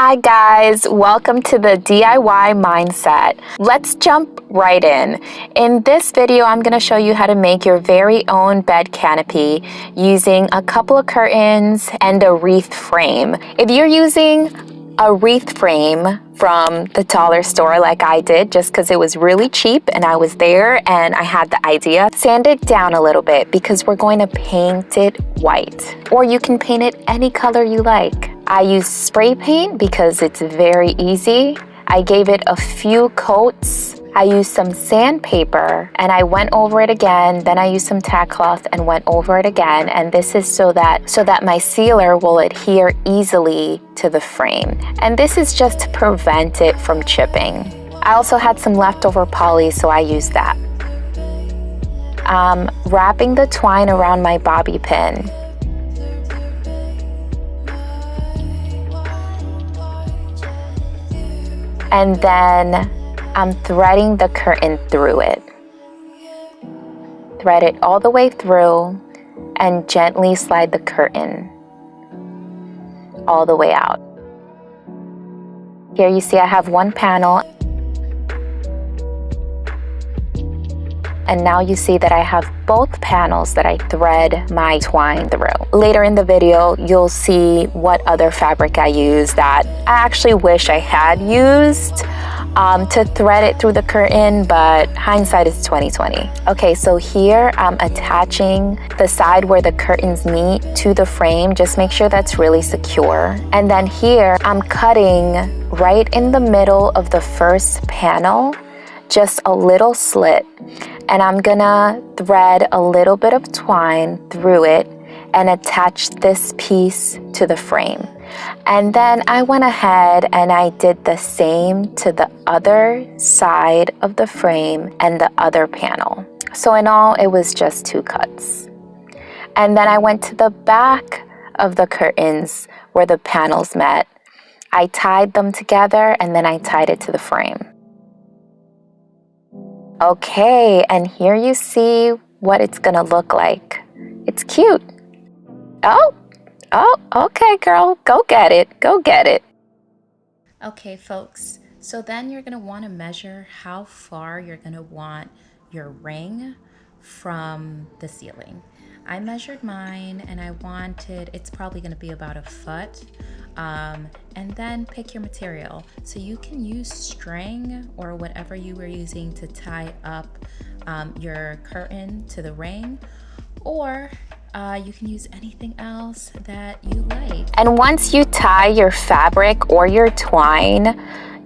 Hi guys, welcome to the DIY mindset. Let's jump right in. In this video, I'm going to show you how to make your very own bed canopy using a couple of curtains and a wreath frame. If you're using a wreath frame from the dollar store like I did, just because it was really cheap and I was there and I had the idea, sand it down a little bit because we're going to paint it white. Or you can paint it any color you like. I use spray paint because it's very easy. I gave it a few coats. I used some sandpaper and I went over it again. Then I used some tack cloth and went over it again. And this is so that my sealer will adhere easily to the frame. And this is just to prevent it from chipping. I also had some leftover poly, so I used that. Wrapping the twine around my bobby pin. And then I'm threading the curtain through it. Thread it all the way through and gently slide the curtain all the way out. Here you see I have one panel. And now you see that I have both panels that I thread my twine through. Later in the video, you'll see what other fabric I use that I actually wish I had used to thread it through the curtain, but hindsight is 20/20. Okay, so here I'm attaching the side where the curtains meet to the frame. Just make sure that's really secure. And then here I'm cutting right in the middle of the first panel, just a little slit. And I'm gonna thread a little bit of twine through it and attach this piece to the frame. And then I went ahead and I did the same to the other side of the frame and the other panel. So in all, it was just 2 cuts. And then I went to the back of the curtains where the panels met. I tied them together and then I tied it to the frame. Okay, and here you see what it's gonna look like. It's cute. Oh, okay, girl, go get it, go get it. Okay, folks, so then you're gonna wanna measure how far you're gonna want your ring from the ceiling. I measured mine and I wanted, it's probably gonna be about 1 foot. And then pick your material. So you can use string or whatever you were using to tie up your curtain to the ring, or you can use anything else that you like. And once you tie your fabric or your twine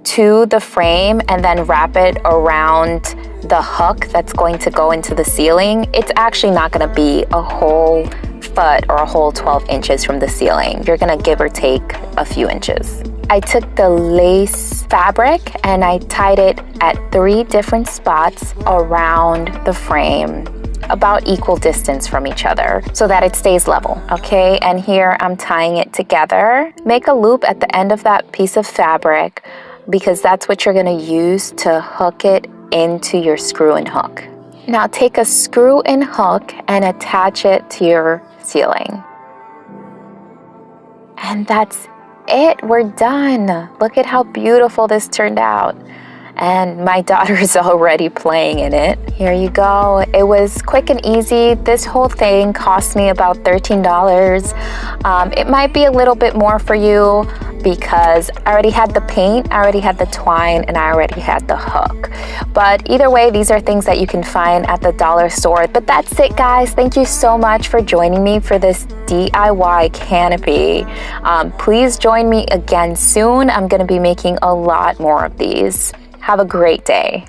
to the frame and then wrap it around the hook that's going to go into the ceiling, it's actually not going to be a whole foot or a whole 12 inches from the ceiling. You're gonna give or take a few inches. I took the lace fabric and I tied it at 3 different spots around the frame, about equal distance from each other so that it stays level. Okay, and here I'm tying it together. Make a loop at the end of that piece of fabric because that's what you're gonna use to hook it into your screw and hook. Now take a screw and hook and attach it to your ceiling. And that's it, we're done. Look at how beautiful this turned out. And my daughter's already playing in it. Here you go. It was quick and easy. This whole thing cost me about $13. It might be a little bit more for you because I already had the paint, I already had the twine, and I already had the hook. But either way, these are things that you can find at the dollar store. But that's it, guys. Thank you so much for joining me for this DIY canopy. Please join me again soon. I'm gonna be making a lot more of these. Have a great day.